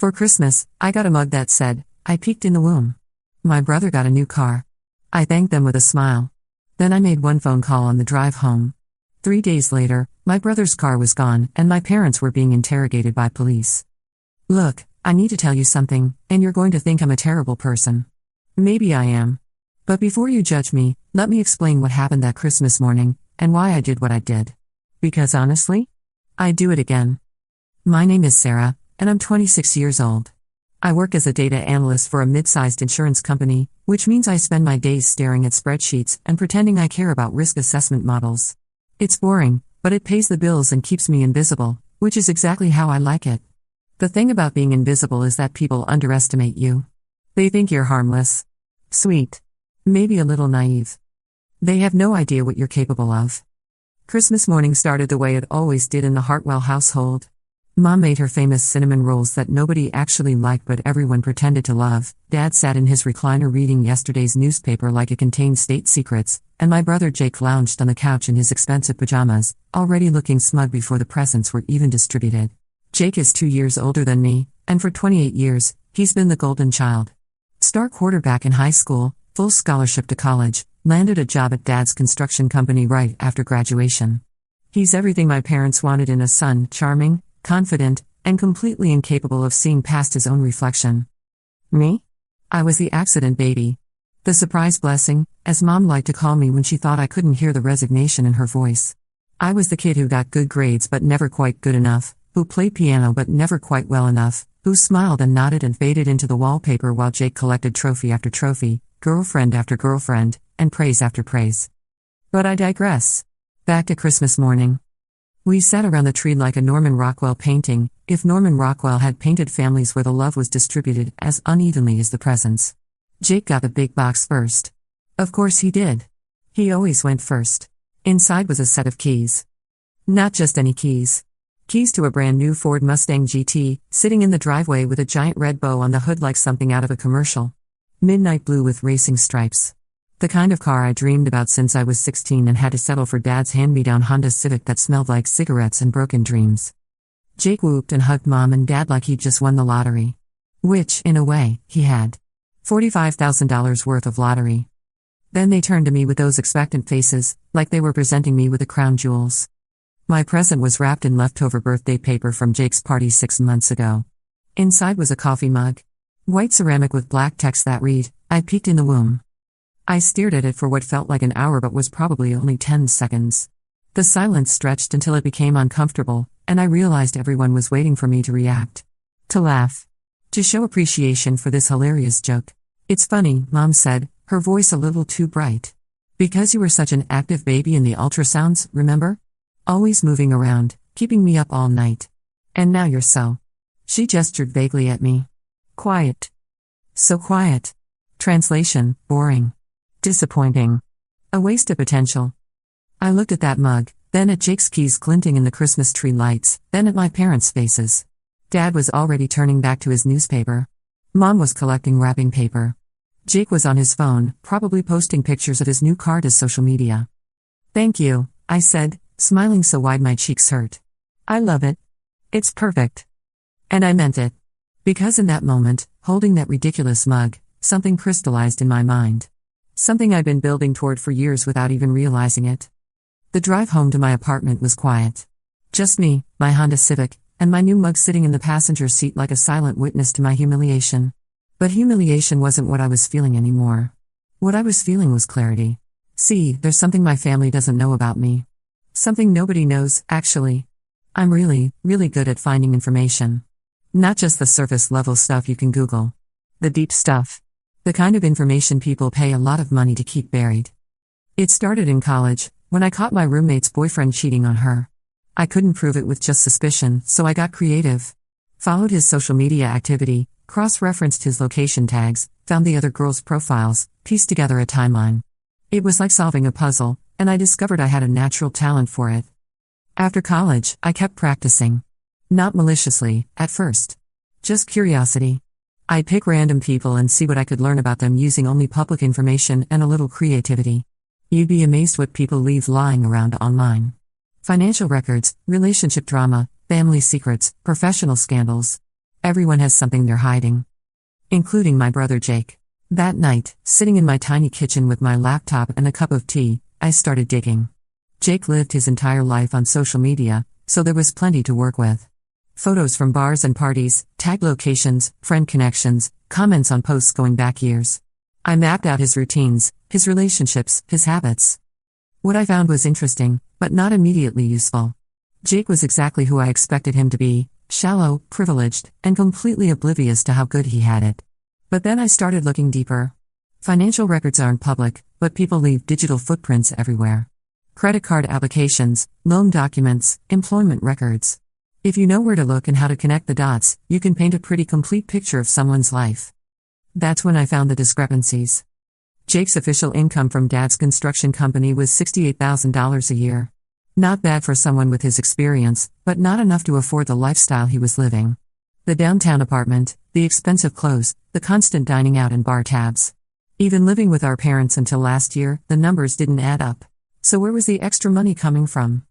For Christmas, I got a mug that said, "I peeked in the womb." My brother got a new car. I thanked them with a smile. Then I made one phone call on the drive home. 3 days later, my brother's car was gone and my parents were being interrogated by police. Look, I need to tell you something, and you're going to think I'm a terrible person. Maybe I am. But before you judge me, let me explain what happened that Christmas morning, and why I did what I did. Because honestly, I'd do it again. My name is Sarah, and I'm 26 years old. I work as a data analyst for a mid-sized insurance company, which means I spend my days staring at spreadsheets and pretending I care about risk assessment models. It's boring, but it pays the bills and keeps me invisible, which is exactly how I like it. The thing about being invisible is that people underestimate you. They think you're harmless, sweet, maybe a little naive. They have no idea what you're capable of. Christmas morning started the way it always did in the Hartwell household. Mom made her famous cinnamon rolls that nobody actually liked but everyone pretended to love. Dad sat in his recliner reading yesterday's newspaper like it contained state secrets, and my brother Jake lounged on the couch in his expensive pajamas, already looking smug before the presents were even distributed. Jake is 2 years older than me, and for 28 years, he's been the golden child. Star quarterback in high school, full scholarship to college, landed a job at Dad's construction company right after graduation. He's everything my parents wanted in a son: charming, confident, and completely incapable of seeing past his own reflection. Me? I was the accident baby. The surprise blessing, as Mom liked to call me when she thought I couldn't hear the resignation in her voice. I was the kid who got good grades but never quite good enough, who played piano but never quite well enough, who smiled and nodded and faded into the wallpaper while Jake collected trophy after trophy, girlfriend after girlfriend, and praise after praise. But I digress. Back to Christmas morning. We sat around the tree like a Norman Rockwell painting, if Norman Rockwell had painted families where the love was distributed as unevenly as the presents. Jake got the big box first. Of course he did. He always went first. Inside was a set of keys. Not just any keys. Keys to a brand new Ford Mustang GT, sitting in the driveway with a giant red bow on the hood like something out of a commercial. Midnight blue with racing stripes. The kind of car I dreamed about since I was 16 and had to settle for Dad's hand-me-down Honda Civic that smelled like cigarettes and broken dreams. Jake whooped and hugged Mom and Dad like he'd just won the lottery. Which, in a way, he had. $45,000 worth of lottery. Then they turned to me with those expectant faces, like they were presenting me with the crown jewels. My present was wrapped in leftover birthday paper from Jake's party 6 months ago. Inside was a coffee mug. White ceramic with black text that read, "I peeked in the womb." I stared at it for what felt like an hour but was probably only 10 seconds. The silence stretched until it became uncomfortable, and I realized everyone was waiting for me to react. To laugh. To show appreciation for this hilarious joke. "It's funny," Mom said, her voice a little too bright. "Because you were such an active baby in the ultrasounds, remember? Always moving around, keeping me up all night. And now you're so." She gestured vaguely at me. "Quiet. So quiet." Translation: boring. Disappointing. A waste of potential. I looked at that mug, then at Jake's keys glinting in the Christmas tree lights, then at my parents' faces. Dad was already turning back to his newspaper. Mom was collecting wrapping paper. Jake was on his phone, probably posting pictures of his new car to social media. "Thank you," I said, smiling so wide my cheeks hurt. "I love it. It's perfect." And I meant it. Because in that moment, holding that ridiculous mug, something crystallized in my mind. Something I'd been building toward for years without even realizing it. The drive home to my apartment was quiet. Just me, my Honda Civic, and my new mug sitting in the passenger seat like a silent witness to my humiliation. But humiliation wasn't what I was feeling anymore. What I was feeling was clarity. See, there's something my family doesn't know about me. Something nobody knows, actually. I'm really, really good at finding information. Not just the surface-level stuff you can Google. The deep stuff. The kind of information people pay a lot of money to keep buried. It started in college, when I caught my roommate's boyfriend cheating on her. I couldn't prove it with just suspicion, so I got creative. Followed his social media activity, cross-referenced his location tags, found the other girls' profiles, pieced together a timeline. It was like solving a puzzle, and I discovered I had a natural talent for it. After college, I kept practicing. Not maliciously, at first. Just curiosity. I'd pick random people and see what I could learn about them using only public information and a little creativity. You'd be amazed what people leave lying around online. Financial records, relationship drama, family secrets, professional scandals. Everyone has something they're hiding. Including my brother Jake. That night, sitting in my tiny kitchen with my laptop and a cup of tea, I started digging. Jake lived his entire life on social media, so there was plenty to work with. Photos from bars and parties, tag locations, friend connections, comments on posts going back years. I mapped out his routines, his relationships, his habits. What I found was interesting, but not immediately useful. Jake was exactly who I expected him to be, shallow, privileged, and completely oblivious to how good he had it. But then I started looking deeper. Financial records aren't public, but people leave digital footprints everywhere. Credit card applications, loan documents, employment records. If you know where to look and how to connect the dots, you can paint a pretty complete picture of someone's life. That's when I found the discrepancies. Jake's official income from Dad's construction company was $68,000 a year. Not bad for someone with his experience, but not enough to afford the lifestyle he was living. The downtown apartment, the expensive clothes, the constant dining out and bar tabs. Even living with our parents until last year, the numbers didn't add up. So where was the extra money coming from?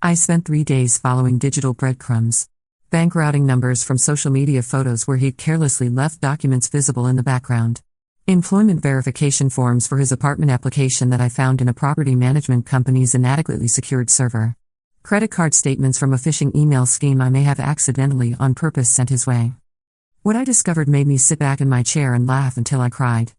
I spent 3 days following digital breadcrumbs. Bank routing numbers from social media photos where he'd carelessly left documents visible in the background. Employment verification forms for his apartment application that I found in a property management company's inadequately secured server. Credit card statements from a phishing email scheme I may have accidentally on purpose sent his way. What I discovered made me sit back in my chair and laugh until I cried.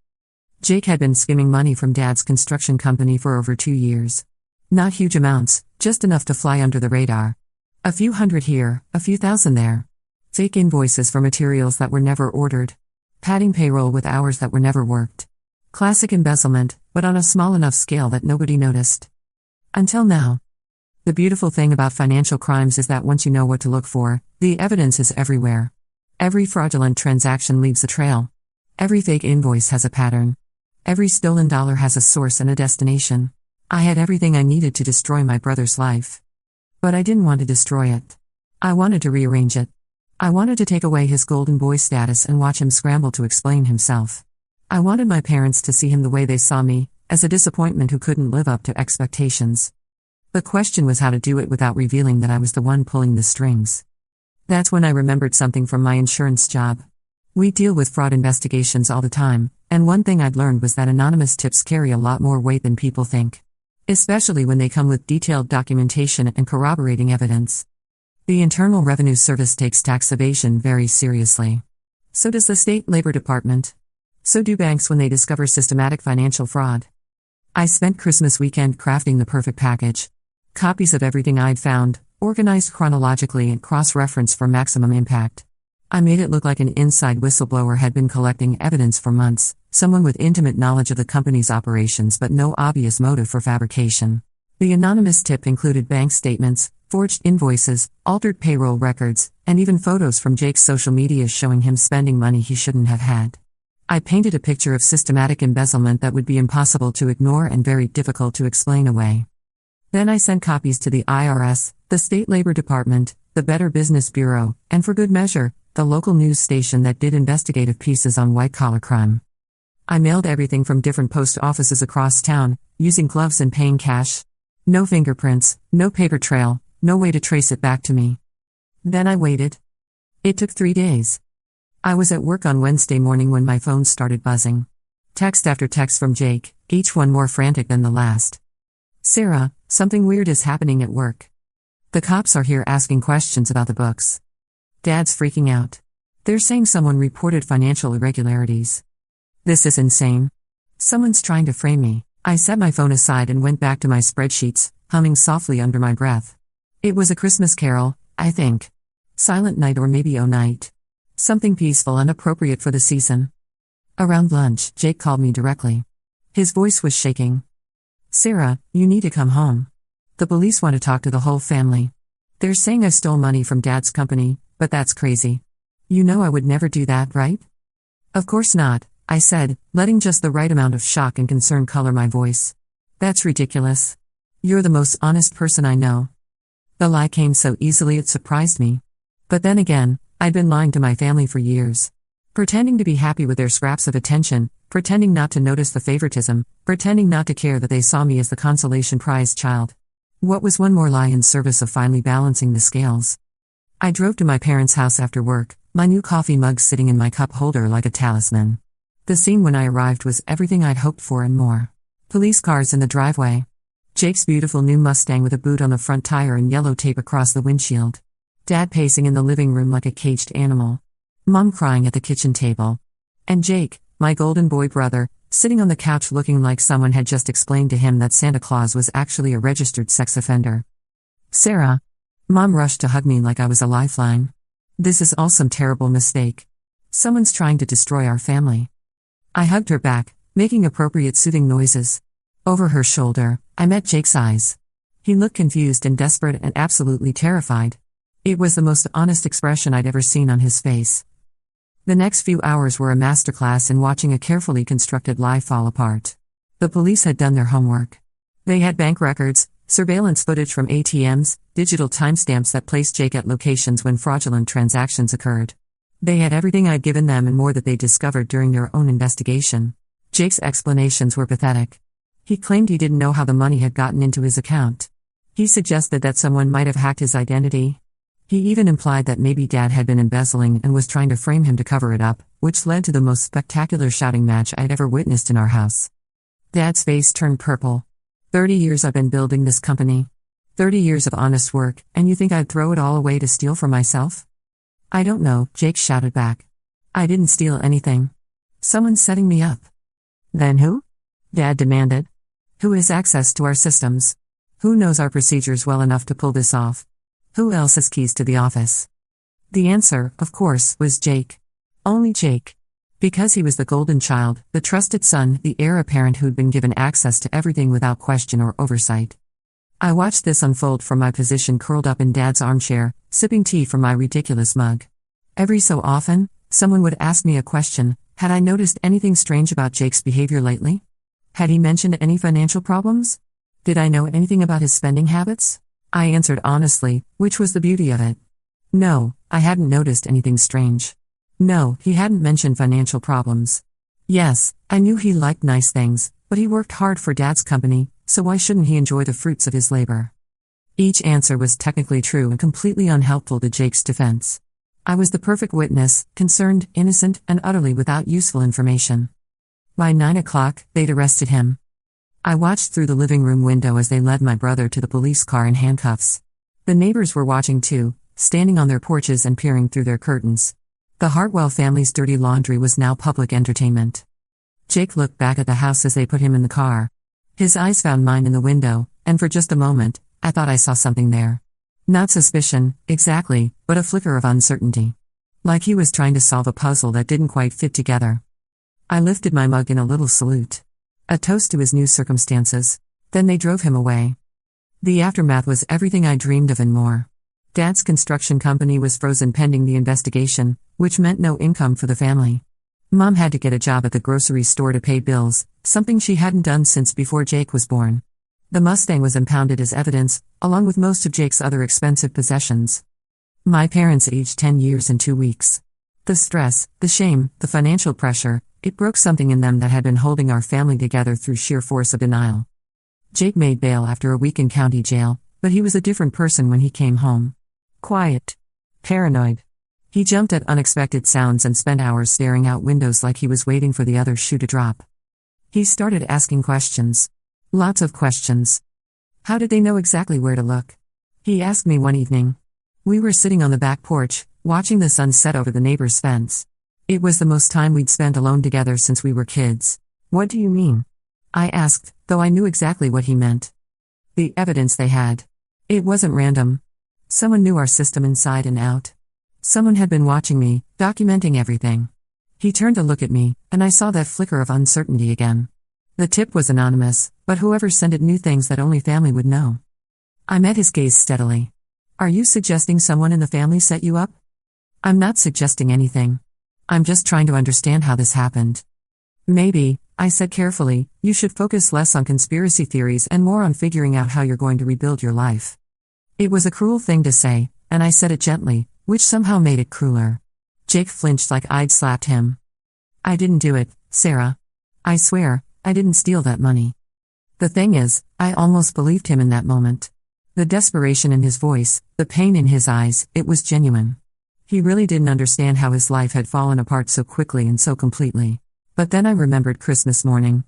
Jake had been skimming money from Dad's construction company for over 2 years. Not huge amounts, just enough to fly under the radar. A few hundred here, a few thousand there. Fake invoices for materials that were never ordered. Padding payroll with hours that were never worked. Classic embezzlement, but on a small enough scale that nobody noticed. Until now. The beautiful thing about financial crimes is that once you know what to look for, the evidence is everywhere. Every fraudulent transaction leaves a trail. Every fake invoice has a pattern. Every stolen dollar has a source and a destination. I had everything I needed to destroy my brother's life. But I didn't want to destroy it. I wanted to rearrange it. I wanted to take away his golden boy status and watch him scramble to explain himself. I wanted my parents to see him the way they saw me, as a disappointment who couldn't live up to expectations. The question was how to do it without revealing that I was the one pulling the strings. That's when I remembered something from my insurance job. We deal with fraud investigations all the time, and one thing I'd learned was that anonymous tips carry a lot more weight than people think. Especially when they come with detailed documentation and corroborating evidence. The Internal Revenue Service takes tax evasion very seriously. So does the State Labor Department. So do banks when they discover systematic financial fraud. I spent Christmas weekend crafting the perfect package. Copies of everything I'd found, organized chronologically and cross-referenced for maximum impact. I made it look like an inside whistleblower had been collecting evidence for months, someone with intimate knowledge of the company's operations but no obvious motive for fabrication. The anonymous tip included bank statements, forged invoices, altered payroll records, and even photos from Jake's social media showing him spending money he shouldn't have had. I painted a picture of systematic embezzlement that would be impossible to ignore and very difficult to explain away. Then I sent copies to the IRS, the State Labor Department, the Better Business Bureau, and for good measure, the local news station that did investigative pieces on white-collar crime. I mailed everything from different post offices across town, using gloves and paying cash. No fingerprints, no paper trail, no way to trace it back to me. Then I waited. It took 3 days. I was at work on Wednesday morning when my phone started buzzing. Text after text from Jake, each one more frantic than the last. Sarah, something weird is happening at work. The cops are here asking questions about the books. Dad's freaking out. They're saying someone reported financial irregularities. This is insane. Someone's trying to frame me. I set my phone aside and went back to my spreadsheets, humming softly under my breath. It was a Christmas carol, I think. Silent Night or maybe O Night. Something peaceful and appropriate for the season. Around lunch, Jake called me directly. His voice was shaking. Sarah, you need to come home. The police want to talk to the whole family. They're saying I stole money from Dad's company, but that's crazy. You know I would never do that, right? Of course not, I said, letting just the right amount of shock and concern color my voice. That's ridiculous. You're the most honest person I know. The lie came so easily it surprised me. But then again, I'd been lying to my family for years. Pretending to be happy with their scraps of attention, pretending not to notice the favoritism, pretending not to care that they saw me as the consolation prize child. What was one more lie in service of finally balancing the scales? I drove to my parents' house after work, my new coffee mug sitting in my cup holder like a talisman. The scene when I arrived was everything I'd hoped for and more. Police cars in the driveway. Jake's beautiful new Mustang with a boot on the front tire and yellow tape across the windshield. Dad pacing in the living room like a caged animal. Mom crying at the kitchen table. And Jake, my golden boy brother, sitting on the couch looking like someone had just explained to him that Santa Claus was actually a registered sex offender. Sarah. Mom rushed to hug me like I was a lifeline. This is all some terrible mistake. Someone's trying to destroy our family. I hugged her back, making appropriate soothing noises. Over her shoulder, I met Jake's eyes. He looked confused and desperate and absolutely terrified. It was the most honest expression I'd ever seen on his face. The next few hours were a masterclass in watching a carefully constructed lie fall apart. The police had done their homework. They had bank records, surveillance footage from ATMs, digital timestamps that placed Jake at locations when fraudulent transactions occurred. They had everything I'd given them and more that they discovered during their own investigation. Jake's explanations were pathetic. He claimed he didn't know how the money had gotten into his account. He suggested that someone might have hacked his identity. He even implied that maybe Dad had been embezzling and was trying to frame him to cover it up, which led to the most spectacular shouting match I'd ever witnessed in our house. Dad's face turned purple. 30 years I've been building this company. 30 years of honest work, and you think I'd throw it all away to steal for myself? I don't know, Jake shouted back. I didn't steal anything. Someone's setting me up. Then who? Dad demanded. Who has access to our systems? Who knows our procedures well enough to pull this off? Who else has keys to the office? The answer, of course, was Jake. Only Jake. Because he was the golden child, the trusted son, the heir apparent who'd been given access to everything without question or oversight. I watched this unfold from my position curled up in Dad's armchair, sipping tea from my ridiculous mug. Every so often, someone would ask me a question: had I noticed anything strange about Jake's behavior lately? Had he mentioned any financial problems? Did I know anything about his spending habits? I answered honestly, which was the beauty of it. No, I hadn't noticed anything strange. No, he hadn't mentioned financial problems. Yes, I knew he liked nice things, but he worked hard for Dad's company, so why shouldn't he enjoy the fruits of his labor? Each answer was technically true and completely unhelpful to Jake's defense. I was the perfect witness, concerned, innocent, and utterly without useful information. By 9 o'clock, they'd arrested him. I watched through the living room window as they led my brother to the police car in handcuffs. The neighbors were watching too, standing on their porches and peering through their curtains. The Hartwell family's dirty laundry was now public entertainment. Jake looked back at the house as they put him in the car. His eyes found mine in the window, and for just a moment, I thought I saw something there. Not suspicion, exactly, but a flicker of uncertainty. Like he was trying to solve a puzzle that didn't quite fit together. I lifted my mug in a little salute. A toast to his new circumstances. Then they drove him away. The aftermath was everything I dreamed of and more. Dad's construction company was frozen pending the investigation, which meant no income for the family. Mom had to get a job at the grocery store to pay bills, something she hadn't done since before Jake was born. The Mustang was impounded as evidence, along with most of Jake's other expensive possessions. My parents aged 10 years and 2 weeks. The stress, the shame, the financial pressure, it broke something in them that had been holding our family together through sheer force of denial. Jake made bail after a week in county jail, but he was a different person when he came home. Quiet. Paranoid. He jumped at unexpected sounds and spent hours staring out windows like he was waiting for the other shoe to drop. He started asking questions. Lots of questions. How did they know exactly where to look? He asked me one evening. We were sitting on the back porch, watching the sun set over the neighbor's fence. It was the most time we'd spent alone together since we were kids. What do you mean? I asked, though I knew exactly what he meant. The evidence they had. It wasn't random. Someone knew our system inside and out. Someone had been watching me, documenting everything. He turned to look at me, and I saw that flicker of uncertainty again. The tip was anonymous, but whoever sent it knew things that only family would know. I met his gaze steadily. Are you suggesting someone in the family set you up? I'm not suggesting anything. I'm just trying to understand how this happened. Maybe, I said carefully, you should focus less on conspiracy theories and more on figuring out how you're going to rebuild your life. It was a cruel thing to say, and I said it gently, which somehow made it crueler. Jake flinched like I'd slapped him. I didn't do it, Sarah. I swear, I didn't steal that money. The thing is, I almost believed him in that moment. The desperation in his voice, the pain in his eyes, it was genuine. He really didn't understand how his life had fallen apart so quickly and so completely. But then I remembered Christmas morning.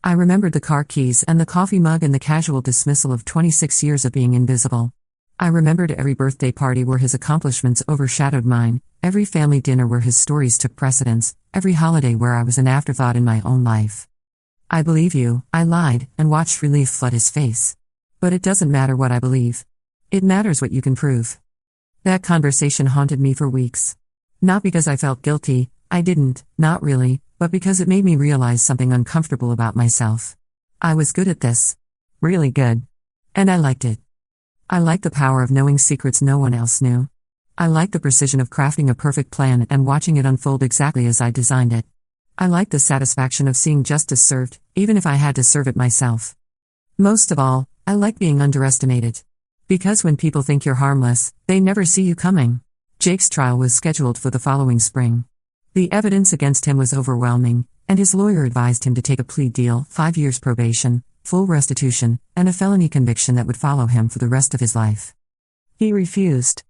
I remembered the car keys and the coffee mug and the casual dismissal of 26 years of being invisible. I remembered every birthday party where his accomplishments overshadowed mine, every family dinner where his stories took precedence, every holiday where I was an afterthought in my own life. I believe you, I lied, and watched relief flood his face. But it doesn't matter what I believe. It matters what you can prove. That conversation haunted me for weeks. Not because I felt guilty, I didn't, not really, but because it made me realize something uncomfortable about myself. I was good at this. Really good. And I liked it. I liked the power of knowing secrets no one else knew. I liked the precision of crafting a perfect plan and watching it unfold exactly as I designed it. I liked the satisfaction of seeing justice served, even if I had to serve it myself. Most of all, I liked being underestimated. Because when people think you're harmless, they never see you coming. Jake's trial was scheduled for the following spring. The evidence against him was overwhelming, and his lawyer advised him to take a plea deal, 5 years probation, full restitution, and a felony conviction that would follow him for the rest of his life. He refused.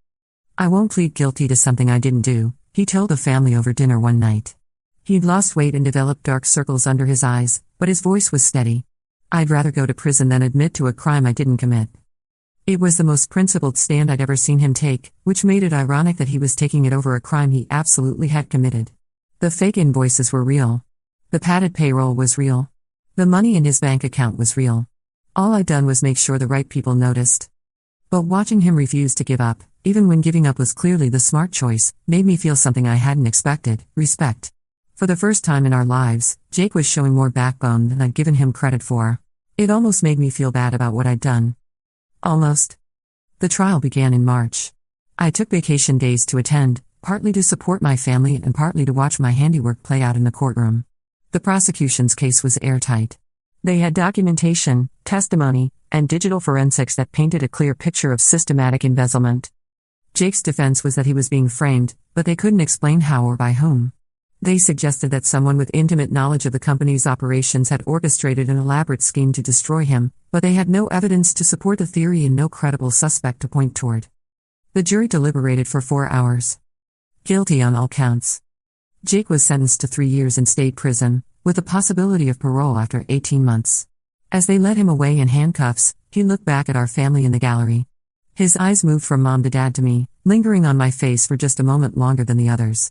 "I won't plead guilty to something I didn't do," he told the family over dinner one night. He'd lost weight and developed dark circles under his eyes, but his voice was steady. "I'd rather go to prison than admit to a crime I didn't commit." It was the most principled stand I'd ever seen him take, which made it ironic that he was taking it over a crime he absolutely had committed. The fake invoices were real. The padded payroll was real. The money in his bank account was real. All I'd done was make sure the right people noticed. But watching him refuse to give up, even when giving up was clearly the smart choice, made me feel something I hadn't expected: respect. For the first time in our lives, Jake was showing more backbone than I'd given him credit for. It almost made me feel bad about what I'd done. Almost. The trial began in March. I took vacation days to attend, partly to support my family and partly to watch my handiwork play out in the courtroom. The prosecution's case was airtight. They had documentation, testimony, and digital forensics that painted a clear picture of systematic embezzlement. Jake's defense was that he was being framed, but they couldn't explain how or by whom. They suggested that someone with intimate knowledge of the company's operations had orchestrated an elaborate scheme to destroy him, but they had no evidence to support the theory and no credible suspect to point toward. The jury deliberated for 4 hours. Guilty on all counts. Jake was sentenced to 3 years in state prison, with the possibility of parole after 18 months. As they led him away in handcuffs, he looked back at our family in the gallery. His eyes moved from mom to dad to me, lingering on my face for just a moment longer than the others.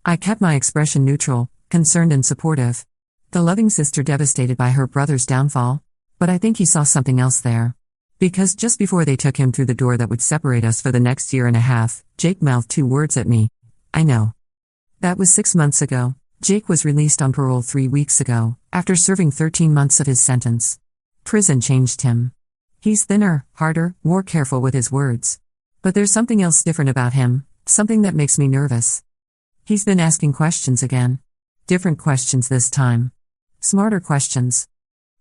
I kept my expression neutral, concerned and supportive. The loving sister devastated by her brother's downfall. But I think he saw something else there. Because just before they took him through the door that would separate us for the next year and a half, Jake mouthed 2 words at me. "I know." That was 6 months ago. Jake was released on parole 3 weeks ago, after serving 13 months of his sentence. Prison changed him. He's thinner, harder, more careful with his words. But there's something else different about him, something that makes me nervous. He's been asking questions again. Different questions this time. Smarter questions.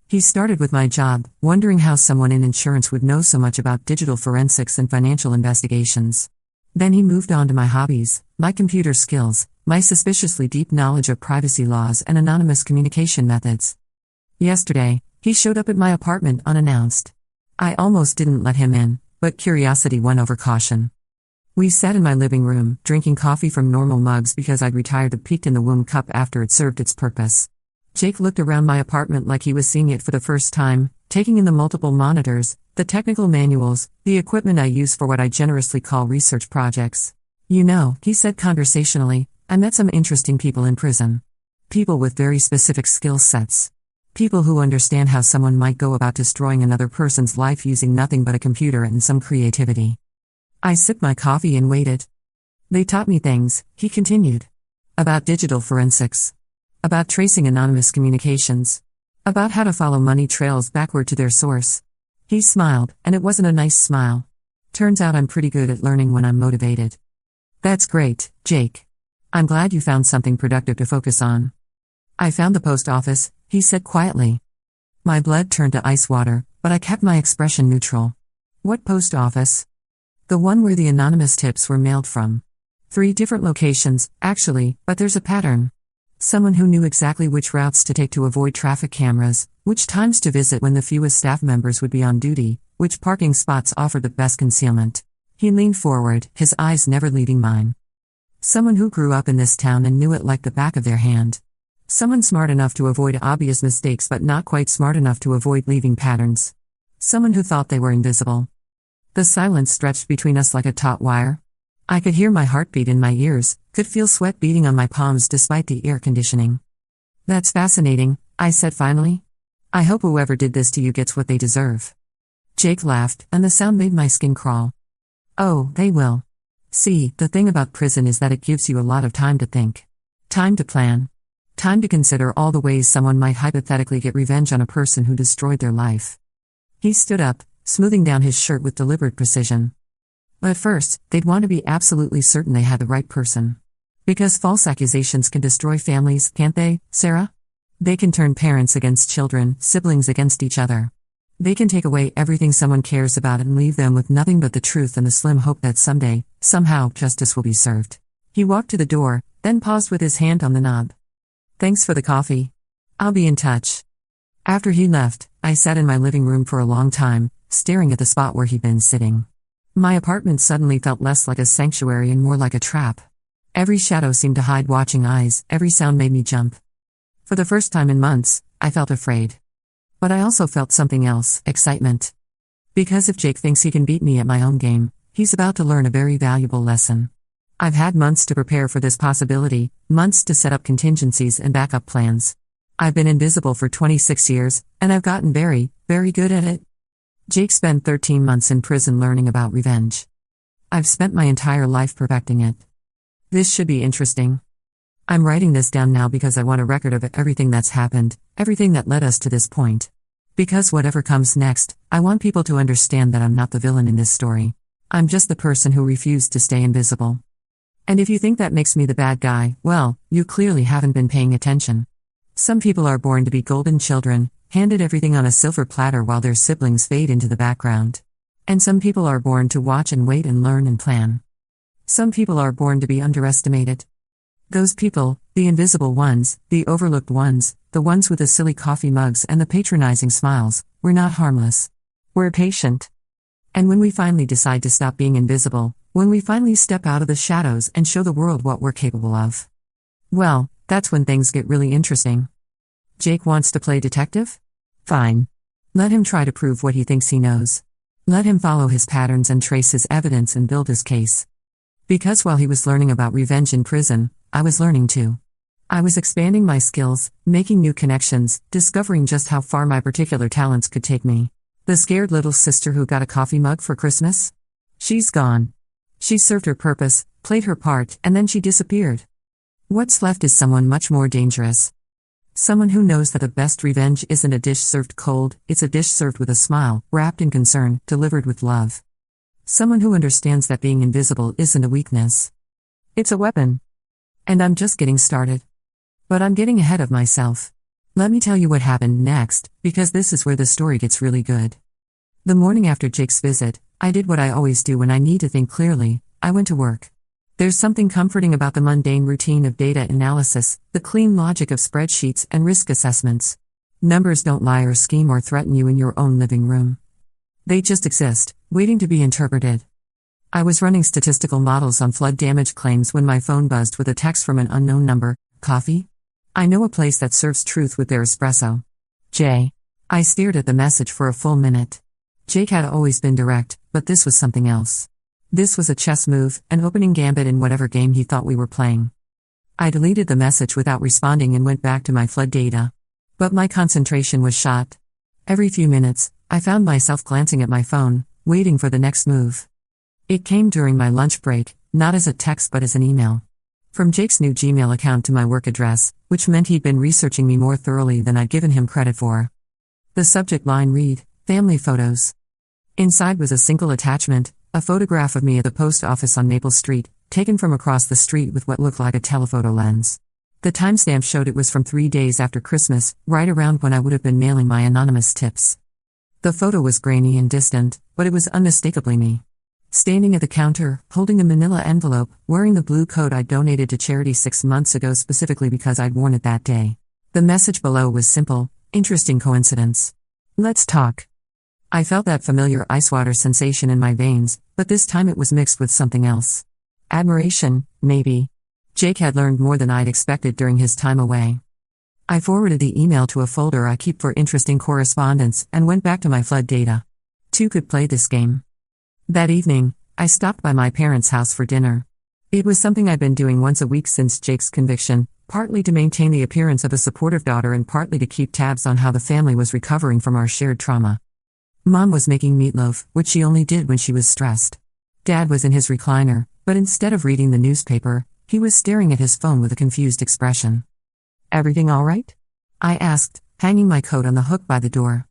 He started with my job, wondering how someone in insurance would know so much about digital forensics and financial investigations. Then he moved on to my hobbies, my computer skills, my suspiciously deep knowledge of privacy laws and anonymous communication methods. Yesterday, he showed up at my apartment unannounced. I almost didn't let him in, but curiosity won over caution. We sat in my living room, drinking coffee from normal mugs because I'd retired the peeked-in-the-womb cup after it served its purpose. Jake looked around my apartment like he was seeing it for the first time, taking in the multiple monitors, the technical manuals, the equipment I use for what I generously call research projects. "You know," he said conversationally, "I met some interesting people in prison. People with very specific skill sets. People who understand how someone might go about destroying another person's life using nothing but a computer and some creativity." I sipped my coffee and waited. "They taught me things," he continued. "About digital forensics. About tracing anonymous communications. About how to follow money trails backward to their source." He smiled, and it wasn't a nice smile. "Turns out I'm pretty good at learning when I'm motivated." "That's great, Jake. I'm glad you found something productive to focus on." "I found the post office," he said quietly. My blood turned to ice water, but I kept my expression neutral. "What post office?" "The one where the anonymous tips were mailed from. 3 different locations, actually, but there's a pattern. Someone who knew exactly which routes to take to avoid traffic cameras, which times to visit when the fewest staff members would be on duty, which parking spots offered the best concealment." He leaned forward, his eyes never leaving mine. Someone who grew up in this town and knew it like the back of their hand. Someone smart enough to avoid obvious mistakes but not quite smart enough to avoid leaving patterns. Someone who thought they were invisible. The silence stretched between us like a taut wire. I could hear my heartbeat in my ears, could feel sweat beating on my palms despite the air conditioning. "That's fascinating," I said finally. "I hope whoever did this to you gets what they deserve." Jake laughed, and the sound made my skin crawl. "Oh, they will. See, the thing about prison is that it gives you a lot of time to think. Time to plan. Time to consider all the ways someone might hypothetically get revenge on a person who destroyed their life." He stood up, smoothing down his shirt with deliberate precision. "But first, they'd want to be absolutely certain they had the right person. Because false accusations can destroy families, can't they, Sarah? They can turn parents against children, siblings against each other. They can take away everything someone cares about and leave them with nothing but the truth and the slim hope that someday, somehow, justice will be served." He walked to the door, then paused with his hand on the knob. "Thanks for the coffee. I'll be in touch." After he left, I sat in my living room for a long time, staring at the spot where he'd been sitting. My apartment suddenly felt less like a sanctuary and more like a trap. Every shadow seemed to hide watching eyes, every sound made me jump. For the first time in months, I felt afraid. But I also felt something else, excitement. Because if Jake thinks he can beat me at my own game, he's about to learn a very valuable lesson. I've had months to prepare for this possibility, months to set up contingencies and backup plans. I've been invisible for 26 years, and I've gotten very, very good at it. Jake spent 13 months in prison learning about revenge. I've spent my entire life perfecting it. This should be interesting. I'm writing this down now because I want a record of everything that's happened, everything that led us to this point. Because whatever comes next, I want people to understand that I'm not the villain in this story. I'm just the person who refused to stay invisible. And if you think that makes me the bad guy, well, you clearly haven't been paying attention. Some people are born to be golden children, handed everything on a silver platter while their siblings fade into the background. And some people are born to watch and wait and learn and plan. Some people are born to be underestimated. Those people, the invisible ones, the overlooked ones, the ones with the silly coffee mugs and the patronizing smiles, we're not harmless. We're patient. And when we finally decide to stop being invisible, when we finally step out of the shadows and show the world what we're capable of, well, that's when things get really interesting. Jake wants to play detective? Fine. Let him try to prove what he thinks he knows. Let him follow his patterns and trace his evidence and build his case. Because while he was learning about revenge in prison, I was learning too. I was expanding my skills, making new connections, discovering just how far my particular talents could take me. The scared little sister who got a coffee mug for Christmas? She's gone. She served her purpose, played her part, and then she disappeared. What's left is someone much more dangerous. Someone who knows that the best revenge isn't a dish served cold, it's a dish served with a smile, wrapped in concern, delivered with love. Someone who understands that being invisible isn't a weakness. It's a weapon. And I'm just getting started. But I'm getting ahead of myself. Let me tell you what happened next, because this is where the story gets really good. The morning after Jake's visit, I did what I always do when I need to think clearly. I went to work. There's something comforting about the mundane routine of data analysis, the clean logic of spreadsheets and risk assessments. Numbers don't lie or scheme or threaten you in your own living room. They just exist, waiting to be interpreted. I was running statistical models on flood damage claims when my phone buzzed with a text from an unknown number. Coffee? I know a place that serves truth with their espresso. Jay. I stared at the message for a full minute. Jake had always been direct, but this was something else. This was a chess move, an opening gambit in whatever game he thought we were playing. I deleted the message without responding and went back to my flood data. But my concentration was shot. Every few minutes, I found myself glancing at my phone, waiting for the next move. It came during my lunch break, not as a text but as an email. From Jake's new Gmail account to my work address, which meant he'd been researching me more thoroughly than I'd given him credit for. The subject line read, "Family Photos." Inside was a single attachment, a photograph of me at the post office on Maple Street, taken from across the street with what looked like a telephoto lens. The timestamp showed it was from 3 days after Christmas, right around when I would have been mailing my anonymous tips. The photo was grainy and distant, but it was unmistakably me. Standing at the counter, holding a manila envelope, wearing the blue coat I'd donated to charity 6 months ago specifically because I'd worn it that day. The message below was simple, interesting coincidence. Let's talk. I felt that familiar ice water sensation in my veins, but this time it was mixed with something else. Admiration, maybe. Jake had learned more than I'd expected during his time away. I forwarded the email to a folder I keep for interesting correspondence and went back to my flood data. Two could play this game. That evening, I stopped by my parents' house for dinner. It was something I'd been doing once a week since Jake's conviction, partly to maintain the appearance of a supportive daughter and partly to keep tabs on how the family was recovering from our shared trauma. Mom was making meatloaf, which she only did when she was stressed. Dad was in his recliner, but instead of reading the newspaper, he was staring at his phone with a confused expression. "Everything all right?" I asked, hanging my coat on the hook by the door.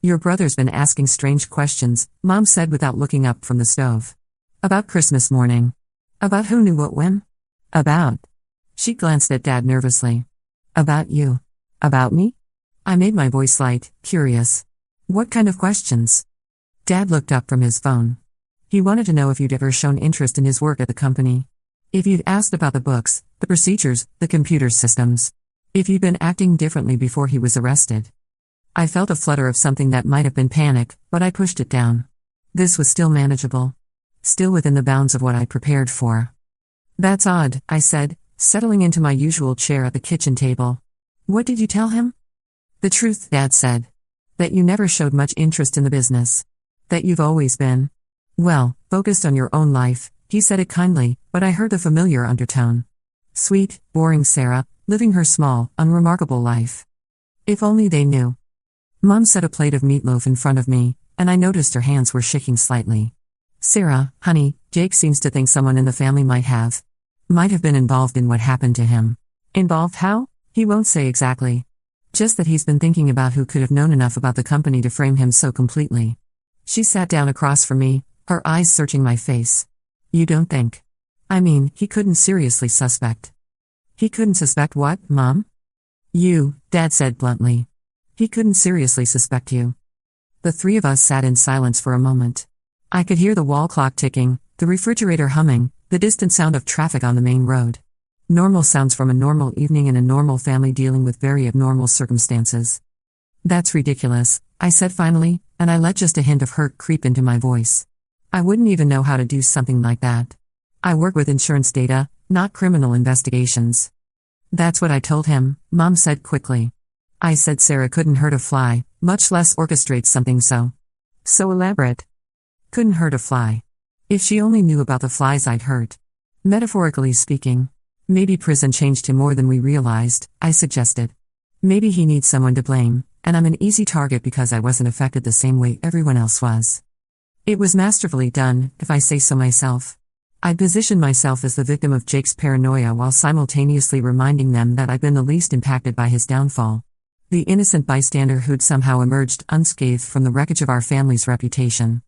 "Your brother's been asking strange questions," Mom said without looking up from the stove. "About Christmas morning. About who knew what when? About..." She glanced at Dad nervously. "About you. About me?" I made my voice light, curious. "What kind of questions?" Dad looked up from his phone. He wanted to know if you'd ever shown interest in his work at the company. If you'd asked about the books, the procedures, the computer systems. If you'd been acting differently before he was arrested. I felt a flutter of something that might have been panic, but I pushed it down. This was still manageable. Still within the bounds of what I'd prepared for. "That's odd," I said, settling into my usual chair at the kitchen table. "What did you tell him?" "The truth," Dad said. "That you never showed much interest in the business. That you've always been, well, focused on your own life." He said it kindly, but I heard the familiar undertone. Sweet, boring Sarah, living her small, unremarkable life. If only they knew. Mom set a plate of meatloaf in front of me, and I noticed her hands were shaking slightly. "Sarah, honey, Jake seems to think someone in the family might have been involved in what happened to him." "Involved how?" "He won't say exactly. Just that he's been thinking about who could have known enough about the company to frame him so completely." She sat down across from me, her eyes searching my face. "You don't think? I mean, he couldn't seriously suspect." "He couldn't suspect what, Mom?" "You," Dad said bluntly. "He couldn't seriously suspect you." The three of us sat in silence for a moment. I could hear the wall clock ticking, the refrigerator humming, the distant sound of traffic on the main road. Normal sounds from a normal evening in a normal family dealing with very abnormal circumstances. "That's ridiculous," I said finally, and I let just a hint of hurt creep into my voice. "I wouldn't even know how to do something like that. I work with insurance data, not criminal investigations." "That's what I told him," Mom said quickly. "I said Sarah couldn't hurt a fly, much less orchestrate something so elaborate. Couldn't hurt a fly. If she only knew about the flies I'd hurt. Metaphorically speaking. Maybe prison changed him more than we realized," I suggested. "Maybe he needs someone to blame, and I'm an easy target because I wasn't affected the same way everyone else was." It was masterfully done, if I say so myself. I positioned myself as the victim of Jake's paranoia while simultaneously reminding them that I'd been the least impacted by his downfall. The innocent bystander who'd somehow emerged unscathed from the wreckage of our family's reputation.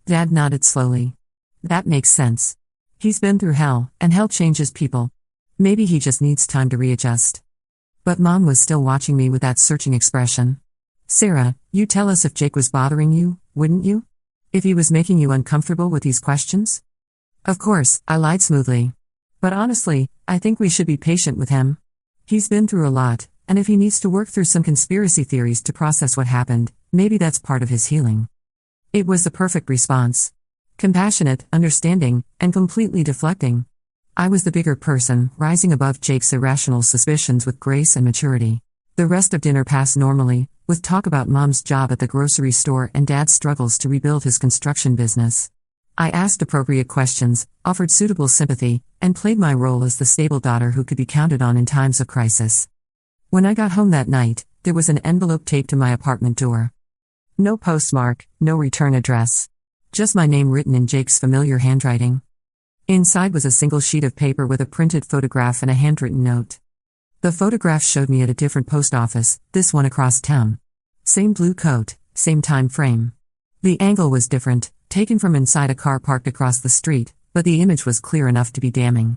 Dad nodded slowly. "That makes sense. He's been through hell, and hell changes people. Maybe he just needs time to readjust." But Mom was still watching me with that searching expression. "Sarah, you'd tell us if Jake was bothering you, wouldn't you? If he was making you uncomfortable with these questions?" "Of course," I lied smoothly. "But honestly, I think we should be patient with him. He's been through a lot, and if he needs to work through some conspiracy theories to process what happened, maybe that's part of his healing." It was the perfect response. Compassionate, understanding, and completely deflecting. I was the bigger person, rising above Jake's irrational suspicions with grace and maturity. The rest of dinner passed normally, with talk about Mom's job at the grocery store and Dad's struggles to rebuild his construction business. I asked appropriate questions, offered suitable sympathy, and played my role as the stable daughter who could be counted on in times of crisis. When I got home that night, there was an envelope taped to my apartment door. No postmark, no return address. Just my name written in Jake's familiar handwriting. Inside was a single sheet of paper with a printed photograph and a handwritten note. The photograph showed me at a different post office, this one across town. Same blue coat, same time frame. The angle was different, taken from inside a car parked across the street, but the image was clear enough to be damning.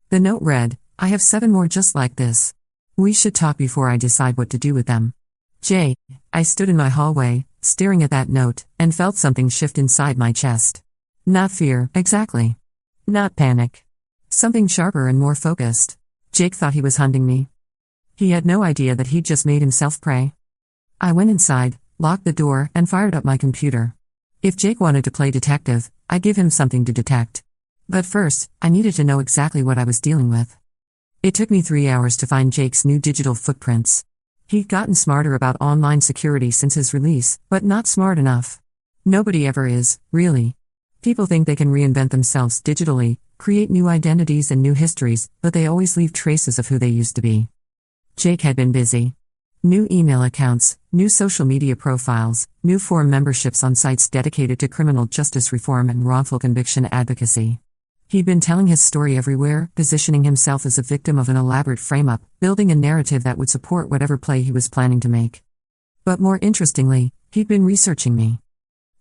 The note read, "I have 7 more just like this. We should talk before I decide what to do with them. Jay." I stood in my hallway, staring at that note, and felt something shift inside my chest. Not fear, exactly. Not panic. Something sharper and more focused. Jake thought he was hunting me. He had no idea that he'd just made himself prey. I went inside, locked the door, and fired up my computer. If Jake wanted to play detective, I'd give him something to detect. But first, I needed to know exactly what I was dealing with. It took me 3 hours to find Jake's new digital footprints. He'd gotten smarter about online security since his release, but not smart enough. Nobody ever is, really. People think they can reinvent themselves digitally, create new identities and new histories, but they always leave traces of who they used to be. Jake had been busy. New email accounts, new social media profiles, new forum memberships on sites dedicated to criminal justice reform and wrongful conviction advocacy. He'd been telling his story everywhere, positioning himself as a victim of an elaborate frame-up, building a narrative that would support whatever play he was planning to make. But more interestingly, he'd been researching me.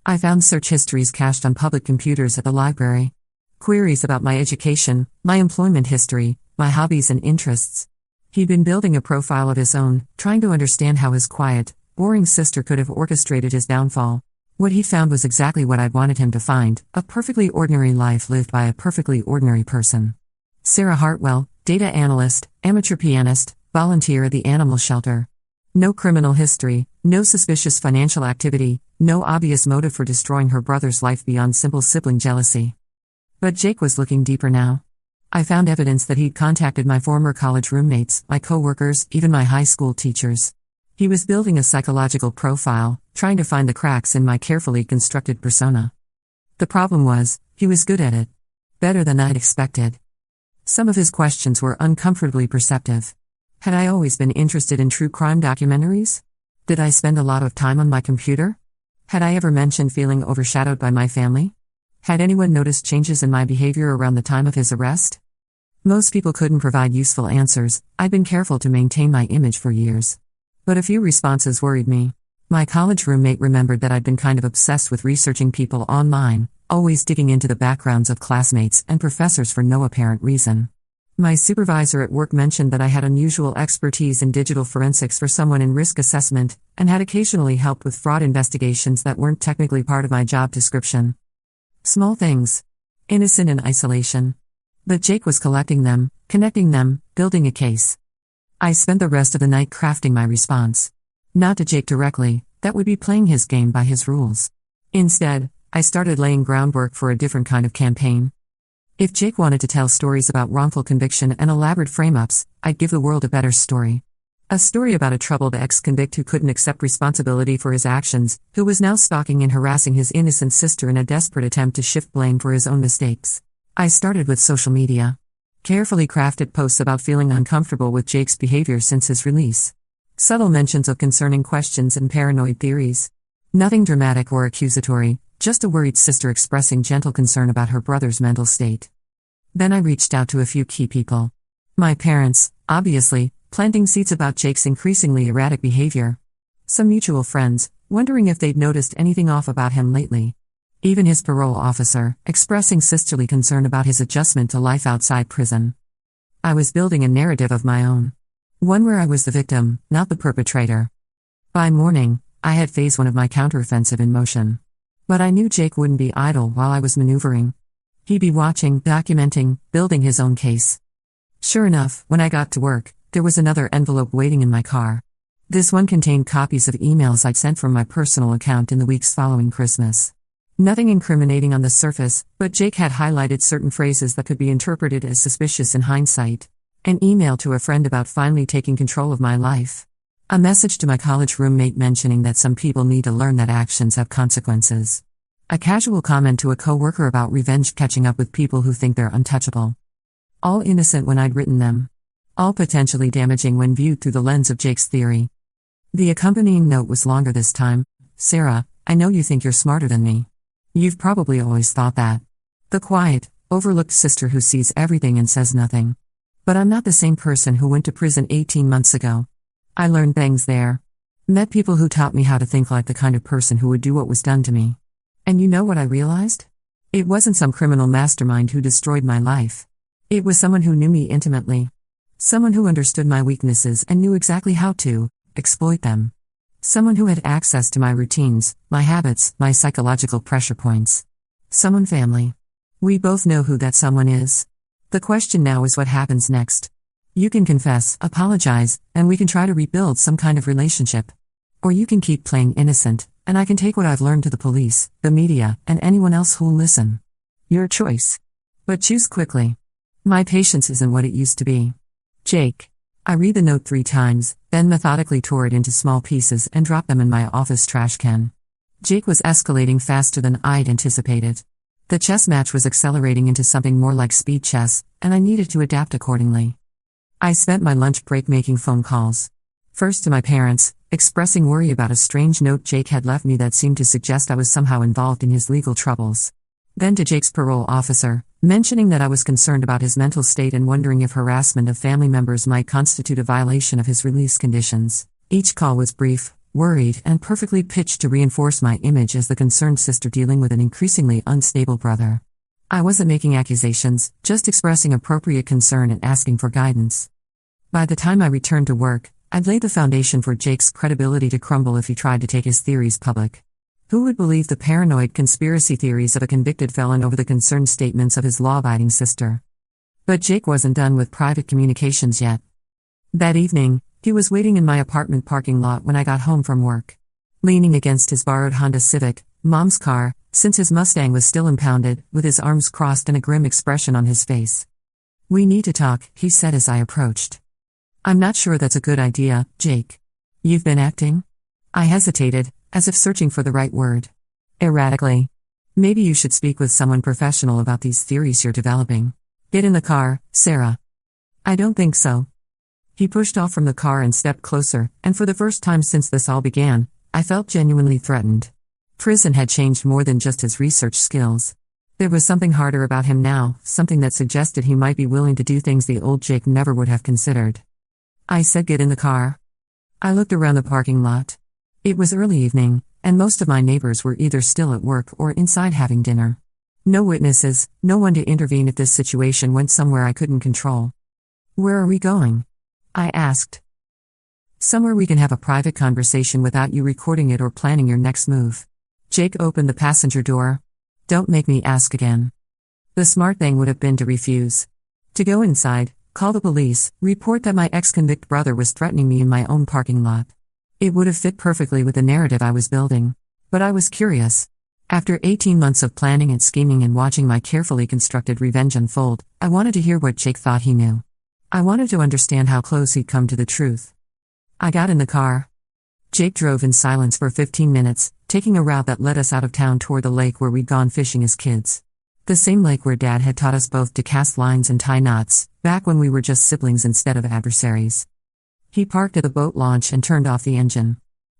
I found search histories cached on public computers at the library. Queries about my education, my employment history, my hobbies and interests. He'd been building a profile of his own, trying to understand how his quiet, boring sister could have orchestrated his downfall. What he found was exactly what I'd wanted him to find, a perfectly ordinary life lived by a perfectly ordinary person. Sarah Hartwell, data analyst, amateur pianist, volunteer at the animal shelter. No criminal history, no suspicious financial activity, no obvious motive for destroying her brother's life beyond simple sibling jealousy. But Jake was looking deeper now. I found evidence that he'd contacted my former college roommates, my coworkers, even my high school teachers. He was building a psychological profile, trying to find the cracks in my carefully constructed persona. The problem was, he was good at it. Better than I'd expected. Some of his questions were uncomfortably perceptive. Had I always been interested in true crime documentaries? Did I spend a lot of time on my computer? Had I ever mentioned feeling overshadowed by my family? Had anyone noticed changes in my behavior around the time of his arrest? Most people couldn't provide useful answers. I'd been careful to maintain my image for years. But a few responses worried me. My college roommate remembered that I'd been kind of obsessed with researching people online, always digging into the backgrounds of classmates and professors for no apparent reason. My supervisor at work mentioned that I had unusual expertise in digital forensics for someone in risk assessment, and had occasionally helped with fraud investigations that weren't technically part of my job description. Small things. Innocent in isolation. But Jake was collecting them, connecting them, building a case. I spent the rest of the night crafting my response. Not to Jake directly, that would be playing his game by his rules. Instead, I started laying groundwork for a different kind of campaign. If Jake wanted to tell stories about wrongful conviction and elaborate frame-ups, I'd give the world a better story. A story about a troubled ex-convict who couldn't accept responsibility for his actions, who was now stalking and harassing his innocent sister in a desperate attempt to shift blame for his own mistakes. I started with social media. Carefully crafted posts about feeling uncomfortable with Jake's behavior since his release. Subtle mentions of concerning questions and paranoid theories. Nothing dramatic or accusatory, just a worried sister expressing gentle concern about her brother's mental state. Then I reached out to a few key people. My parents, obviously, planting seeds about Jake's increasingly erratic behavior. Some mutual friends, wondering if they'd noticed anything off about him lately. Even his parole officer, expressing sisterly concern about his adjustment to life outside prison. I was building a narrative of my own. One where I was the victim, not the perpetrator. By morning, I had phase 1 of my counteroffensive in motion. But I knew Jake wouldn't be idle while I was maneuvering. He'd be watching, documenting, building his own case. Sure enough, when I got to work, there was another envelope waiting in my car. This one contained copies of emails I'd sent from my personal account in the weeks following Christmas. Nothing incriminating on the surface, but Jake had highlighted certain phrases that could be interpreted as suspicious in hindsight. An email to a friend about finally taking control of my life. A message to my college roommate mentioning that some people need to learn that actions have consequences. A casual comment to a coworker about revenge catching up with people who think they're untouchable. All innocent when I'd written them. All potentially damaging when viewed through the lens of Jake's theory. The accompanying note was longer this time. Sarah, I know you think you're smarter than me. You've probably always thought that. The quiet, overlooked sister who sees everything and says nothing. But I'm not the same person who went to prison 18 months ago. I learned things there. Met people who taught me how to think like the kind of person who would do what was done to me. And you know what I realized? It wasn't some criminal mastermind who destroyed my life. It was someone who knew me intimately. Someone who understood my weaknesses and knew exactly how to exploit them. Someone who had access to my routines, my habits, my psychological pressure points. Someone family. We both know who that someone is. The question now is what happens next. You can confess, apologize, and we can try to rebuild some kind of relationship. Or you can keep playing innocent, and I can take what I've learned to the police, the media, and anyone else who'll listen. Your choice. But choose quickly. My patience isn't what it used to be. Jake. I read the note 3 times, then methodically tore it into small pieces and dropped them in my office trash can. Jake was escalating faster than I'd anticipated. The chess match was accelerating into something more like speed chess, and I needed to adapt accordingly. I spent my lunch break making phone calls. First to my parents, expressing worry about a strange note Jake had left me that seemed to suggest I was somehow involved in his legal troubles. Then to Jake's parole officer, mentioning that I was concerned about his mental state and wondering if harassment of family members might constitute a violation of his release conditions. Each call was brief, worried, and perfectly pitched to reinforce my image as the concerned sister dealing with an increasingly unstable brother. I wasn't making accusations, just expressing appropriate concern and asking for guidance. By the time I returned to work, I'd laid the foundation for Jake's credibility to crumble if he tried to take his theories public. Who would believe the paranoid conspiracy theories of a convicted felon over the concerned statements of his law-abiding sister? But Jake wasn't done with private communications yet. That evening, he was waiting in my apartment parking lot when I got home from work. Leaning against his borrowed Honda Civic, Mom's car, since his Mustang was still impounded, with his arms crossed and a grim expression on his face. "We need to talk," he said as I approached. "I'm not sure that's a good idea, Jake. You've been acting?" I hesitated, as if searching for the right word. "Erratically. Maybe you should speak with someone professional about these theories you're developing. Get in the car, Sarah." "I don't think so." He pushed off from the car and stepped closer, and for the first time since this all began, I felt genuinely threatened. Prison had changed more than just his research skills. There was something harder about him now, something that suggested he might be willing to do things the old Jake never would have considered. I said, "Get in the car." I looked around the parking lot. It was early evening, and most of my neighbors were either still at work or inside having dinner. No witnesses, no one to intervene if this situation went somewhere I couldn't control. "Where are we going?" I asked. "Somewhere we can have a private conversation without you recording it or planning your next move." Jake opened the passenger door. "Don't make me ask again." The smart thing would have been to refuse. To go inside, call the police, report that my ex-convict brother was threatening me in my own parking lot. It would have fit perfectly with the narrative I was building. But I was curious. After 18 months of planning and scheming and watching my carefully constructed revenge unfold, I wanted to hear what Jake thought he knew. I wanted to understand how close he'd come to the truth. I got in the car. Jake drove in silence for 15 minutes, taking a route that led us out of town toward the lake where we'd gone fishing as kids. The same lake where Dad had taught us both to cast lines and tie knots, back when we were just siblings instead of adversaries. He parked at the boat launch and turned off the engine.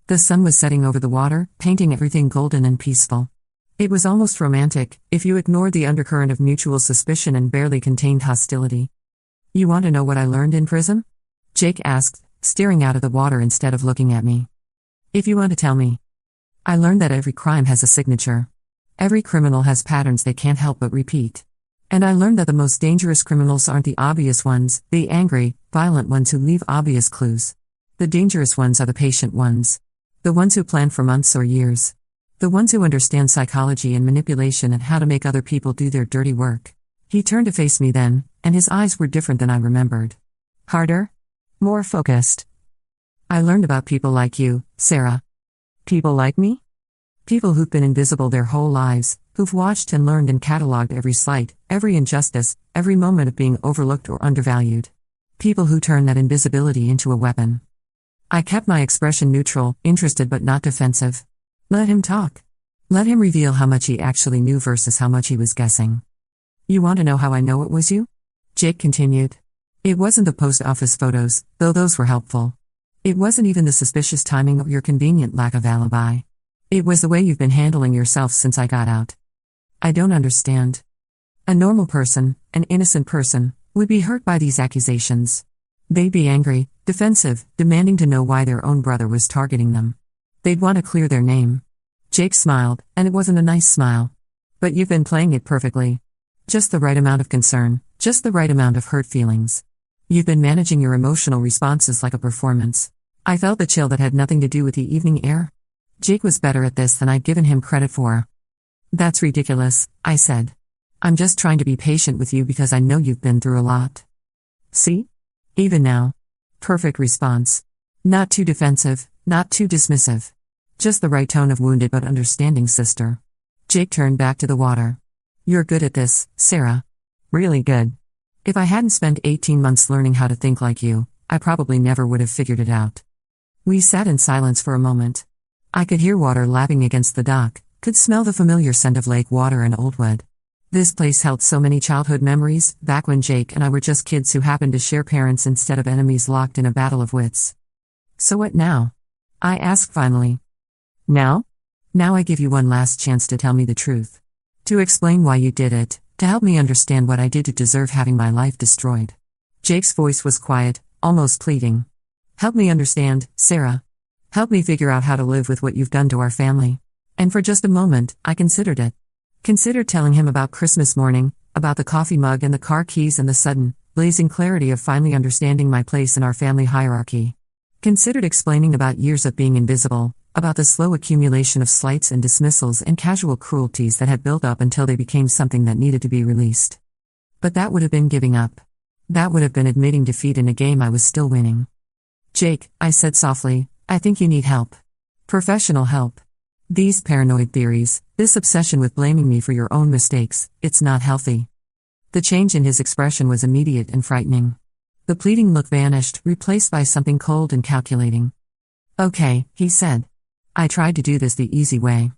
The sun was setting over the water, painting everything golden and peaceful. It was almost romantic, if you ignored the undercurrent of mutual suspicion and barely contained hostility. "You want to know what I learned in prison?" Jake asked, staring out at the water instead of looking at me. "If you want to tell me." "I learned that every crime has a signature. Every criminal has patterns they can't help but repeat. And I learned that the most dangerous criminals aren't the obvious ones, the angry, violent ones who leave obvious clues. The dangerous ones are the patient ones. The ones who plan for months or years. The ones who understand psychology and manipulation and how to make other people do their dirty work." He turned to face me then, and his eyes were different than I remembered. Harder? More focused. "I learned about people like you, Sarah." "People like me?" "People who've been invisible their whole lives, who've watched and learned and cataloged every slight, every injustice, every moment of being overlooked or undervalued. People who turn that invisibility into a weapon." I kept my expression neutral, interested but not defensive. Let him talk. Let him reveal how much he actually knew versus how much he was guessing. "You want to know how I know it was you?" Jake continued. "It wasn't the post office photos, though those were helpful. It wasn't even the suspicious timing or your convenient lack of alibi. It was the way you've been handling yourself since I got out. I don't understand. A normal person, an innocent person, would be hurt by these accusations. They'd be angry, defensive, demanding to know why their own brother was targeting them. They'd want to clear their name." Jake smiled, and it wasn't a nice smile. "But you've been playing it perfectly. Just the right amount of concern, just the right amount of hurt feelings. You've been managing your emotional responses like a performance." I felt the chill that had nothing to do with the evening air. Jake was better at this than I'd given him credit for. "That's ridiculous," I said. "I'm just trying to be patient with you because I know you've been through a lot." "See? Even now." Perfect response. Not too defensive, not too dismissive. Just the right tone of wounded but understanding sister. Jake turned back to the water. "You're good at this, Sarah. Really good. If I hadn't spent 18 months learning how to think like you, I probably never would have figured it out. We sat in silence for a moment. I could hear water lapping against the dock, could smell the familiar scent of lake water and old wood. This place held so many childhood memories, back when Jake and I were just kids who happened to share parents instead of enemies locked in a battle of wits. So what now? I asked finally. Now? Now I give you one last chance to tell me the truth. To explain why you did it, to help me understand what I did to deserve having my life destroyed. Jake's voice was quiet, almost pleading. Help me understand, Sarah. Help me figure out how to live with what you've done to our family. And for just a moment, I considered it. Considered telling him about Christmas morning, about the coffee mug and the car keys and the sudden, blazing clarity of finally understanding my place in our family hierarchy. Considered explaining about years of being invisible, about the slow accumulation of slights and dismissals and casual cruelties that had built up until they became something that needed to be released. But that would have been giving up. That would have been admitting defeat in a game I was still winning. Jake, I said softly, I think you need help. Professional help. These paranoid theories, this obsession with blaming me for your own mistakes, it's not healthy. The change in his expression was immediate and frightening. The pleading look vanished, replaced by something cold and calculating. Okay, he said. I tried to do this the easy way.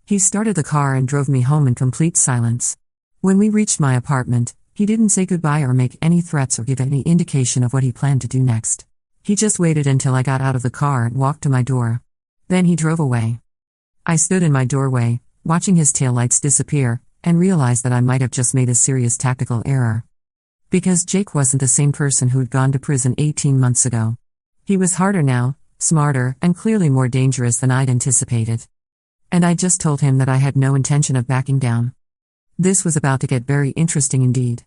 He started the car and drove me home in complete silence. When we reached my apartment, he didn't say goodbye or make any threats or give any indication of what he planned to do next. He just waited until I got out of the car and walked to my door. Then he drove away. I stood in my doorway, watching his taillights disappear, and realized that I might have just made a serious tactical error. Because Jake wasn't the same person who'd gone to prison 18 months ago. He was harder now, smarter, and clearly more dangerous than I'd anticipated. And I just told him that I had no intention of backing down. This was about to get very interesting indeed.